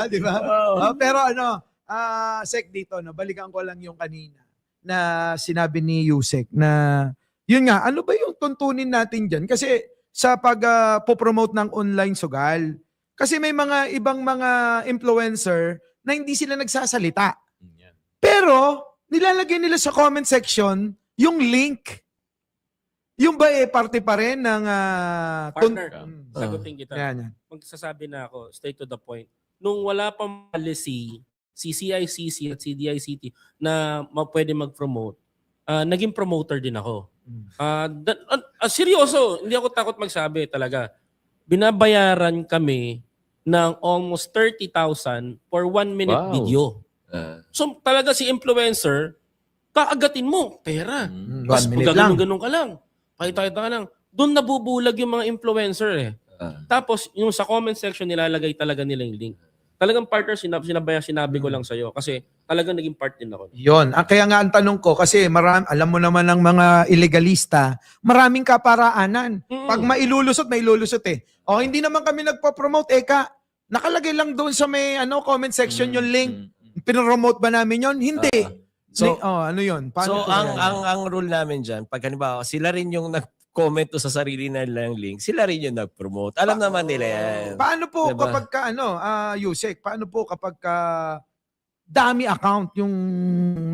Di ba? Oh. Pero ano, Sek dito, no, balikan ko lang yung kanina na sinabi ni Yusek na, yun nga, ano ba yung tuntunin natin dyan? Kasi sa pag-promote ng online sugal, kasi may mga ibang mga influencer na hindi sila nagsasalita. Pero, nilalagay nila sa comment section yung link. Yung ba parte pa rin ng... Partner, sagutin kita. Yan. Magsasabi na ako, straight to the point. Nung wala pang policy, si CICC at si DICT na pwede mag-promote, naging promoter din ako. Seryoso, hindi ako takot magsabi talaga. Binabayaran kami ng almost 30,000 for 1 minute video. So talaga si influencer, kaagatin mo, pera. 1 Mas minute lang. ganun ka lang. Pakita-kita ka lang. Doon nabubulag yung mga influencer eh. Tapos yung sa comment section nilalagay talaga nila yung link. Talagang partner, sinabi ko lang sa'yo kasi talagang naging part din ako. Yun. Kaya nga ang tanong ko, kasi alam mo naman ng mga illegalista, maraming kaparaanan. Pag mailulusot eh. O hindi naman kami nagpo-promote, nakalagay lang doon sa may comment section yung link. Pinopromote ba namin yon? Hindi. Ano yun? So ang rule namin dyan, pag halimbawa sila rin yung nag-comment sa sarili nilang link, sila rin yung nag-promote. Alam naman nila yan. Paano po diba? kapag Yusek, paano po kapag dami account yung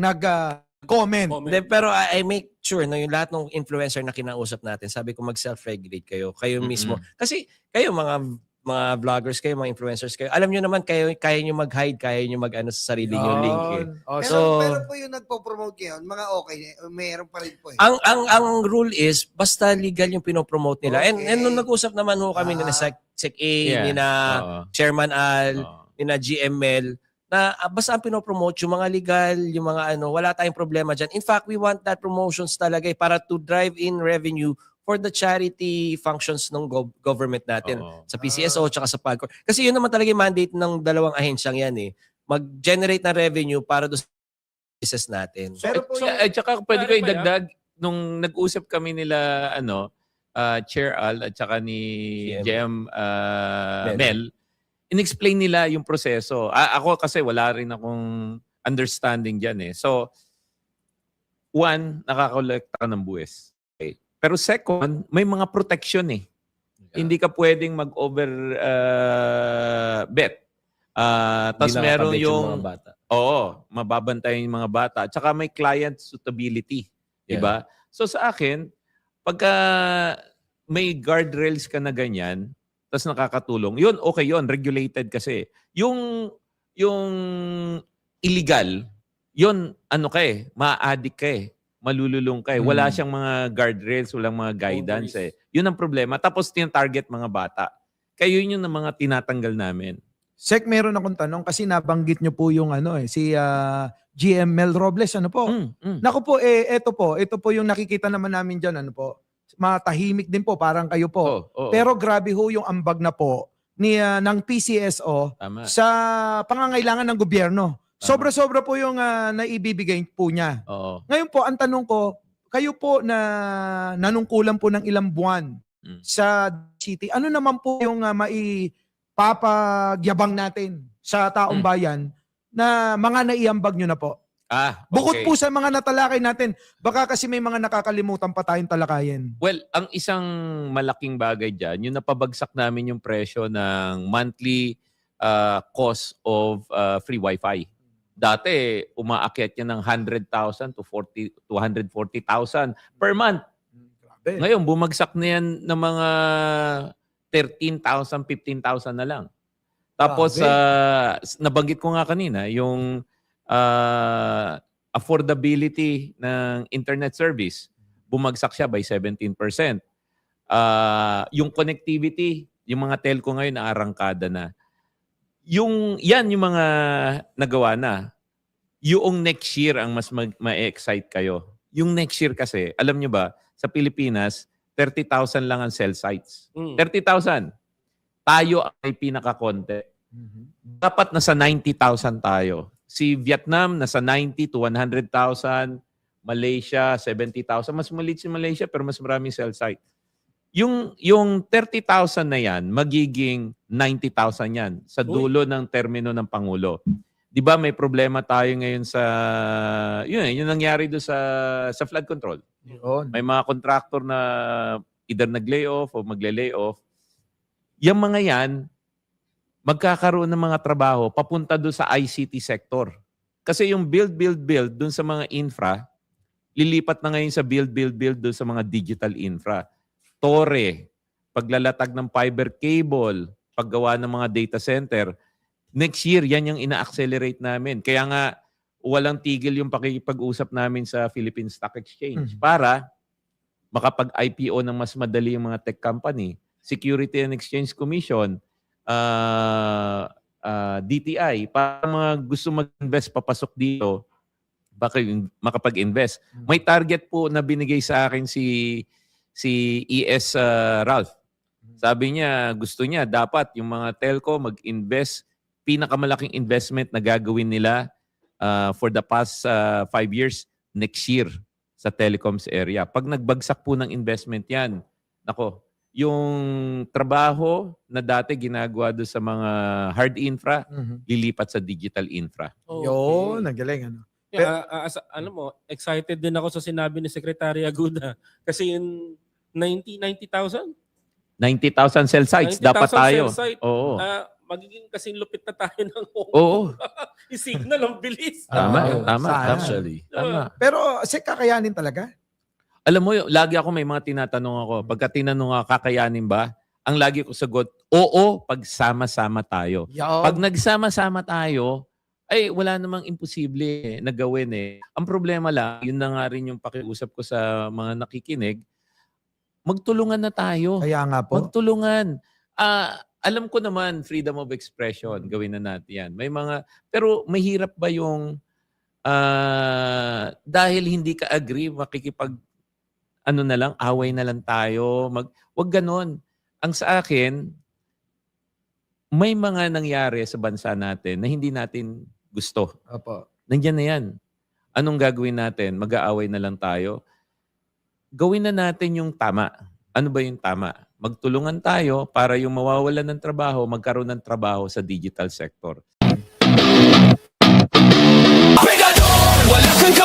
nag-comment? Pero I make sure na yung lahat ng influencer na kinausap natin, sabi ko mag-self-regulate kayo mismo. Kasi kayo mga vloggers kayo, mga influencers kayo, alam nyo naman kaya nyo mag-hide, kaya nyo mag-ano sa sarili nyo link eh. Pero po yung nagpo-promote ngayon, mga okay, mayroon pa rin po eh. Ang rule is, basta legal yung pinopromote nila. Okay. And nung nag-usap naman ho kami nila Sec A, nina Chairman Al, nina GML, na basta ang pinopromote, yung mga legal, yung mga wala tayong problema dyan. In fact, we want that promotions talaga para to drive in revenue for the charity functions ng government natin. Sa PCSO tsaka sa PAGCOR. Kasi yun naman talaga yung mandate ng dalawang ahensyang yan eh. Mag-generate ng revenue para doon sa business natin. Pero tsaka pwede ko idagdag, nung nag-usap kami nila Chair Al at tsaka ni GM Mel, in-explain nila yung proseso. Ako kasi wala rin akong understanding dyan eh. So, one, nakakolekta ka ng buwis. Okay. Pero second, may mga protection eh. Hindi ka pwedeng mag-over bet. Tapos meron yung mga bata. mababantayan yung mga bata. Tsaka may client suitability. Diba? So sa akin, pagka may guardrails ka na ganyan, tapos nakakatulong, yun, okay yun, regulated kasi. Yung illegal, yun, ma-addict ka eh. Malululong ka eh. Wala siyang mga guardrails, walang mga guidance eh. Yun ang problema. Tapos target mga bata. Kaya yun yung mga tinatanggal namin. Sek, meron akong tanong kasi nabanggit nyo po yung si GM Mel Robles, Naku po, ito po yung nakikita naman namin dyan, matahimik din po, parang kayo po. Pero grabe ho yung ambag na po ng PCSO sa pangangailangan ng gobyerno. Sobra-sobra po yung naibibigay po niya. Ngayon po, ang tanong ko, kayo po na nanungkulan po ng ilang buwan sa city, ano naman po yung maipapagyabang natin sa taong bayan na mga naiambag nyo na po? Okay. Bukod po sa mga natalakay natin, baka kasi may mga nakakalimutan pa tayong talakayin. Well, ang isang malaking bagay dyan, yung napabagsak namin yung presyo ng monthly cost of free wifi. Dati, umaakyat yan ng 100,000 to 140,000 per month. Grabe. Ngayon, bumagsak na yan ng mga 13,000, 15,000 na lang. Tapos, nabanggit ko nga kanina, yung affordability ng internet service, bumagsak siya by 17%. Yung connectivity, yung mga telco ngayon naarangkada na. Yung mga nagawa na. Yung next year ang mas ma-excite kayo. Yung next year kasi, alam nyo ba, sa Pilipinas, 30,000 lang ang cell sites. 30,000. Tayo ay pinakakonte. Dapat nasa 90,000 tayo. Si Vietnam, nasa 90 to 100,000. Malaysia, 70,000. Mas maliit si Malaysia pero mas maraming cell site. Yung 30,000 na yan, magiging 90,000 yan sa dulo ng termino ng Pangulo. Di ba may problema tayo ngayon sa, yun nangyari doon sa flood control. Yun. May mga contractor na either nag-layoff o magle-layoff. Yung mga yan, magkakaroon ng mga trabaho papunta doon sa ICT sector. Kasi yung build doon sa mga infra, lilipat na ngayon sa build doon sa mga digital infra. Tore, paglalatag ng fiber cable, paggawa ng mga data center. Next year, yan yung ina-accelerate namin. Kaya nga, walang tigil yung pakikipag-usap namin sa Philippine Stock Exchange para makapag-IPO ng mas madali yung mga tech company. Security and Exchange Commission, DTI, para mga gusto mag-invest papasok dito, makapag-invest. May target po na binigay sa akin si ES Ralph. Sabi niya, gusto niya dapat yung mga telco mag-invest, pinakamalaking investment na gagawin nila for the past 5 years next year sa telecoms area. Pag nagbagsak po ng investment yan, nako, yung trabaho na dati ginagawa doon sa mga hard infra, lilipat sa digital infra. Yun, nagaling. Ano? Excited din ako sa sinabi ni Secretary Aguda. Kasi yung 90,000? 90,000 cell sites, dapat tayo. Cell site. Oo. Magiging kasing lupit na tayo ng Oo. i-signal ang bilis. Tama. Sana. Actually. Tama. Pero kakayanin talaga? Alam mo, lagi ako may mga tinatanong ako. Pagka tinanong ako, kakayanin ba? Ang lagi ko sagot, oo, pag sama-sama tayo. Pag nagsama-sama tayo, ay wala namang imposible na gawin eh. Ang problema lang, yun na nga rin yung pakiusap ko sa mga nakikinig, magtulungan na tayo. Kaya nga po. Magtulungan. Alam ko naman, freedom of expression, gawin na natin yan. May mga, pero mahirap ba yung dahil hindi ka agree, makikipag away na lang tayo. Wag ganon. Ang sa akin, may mga nangyari sa bansa natin na hindi natin gusto. Opo. Nandiyan na yan. Anong gagawin natin? Mag-aaway na lang tayo? Gawin na natin yung tama. Ano ba yung tama? Magtulungan tayo para yung mawawalan ng trabaho, magkaroon ng trabaho sa digital sector. Wala kang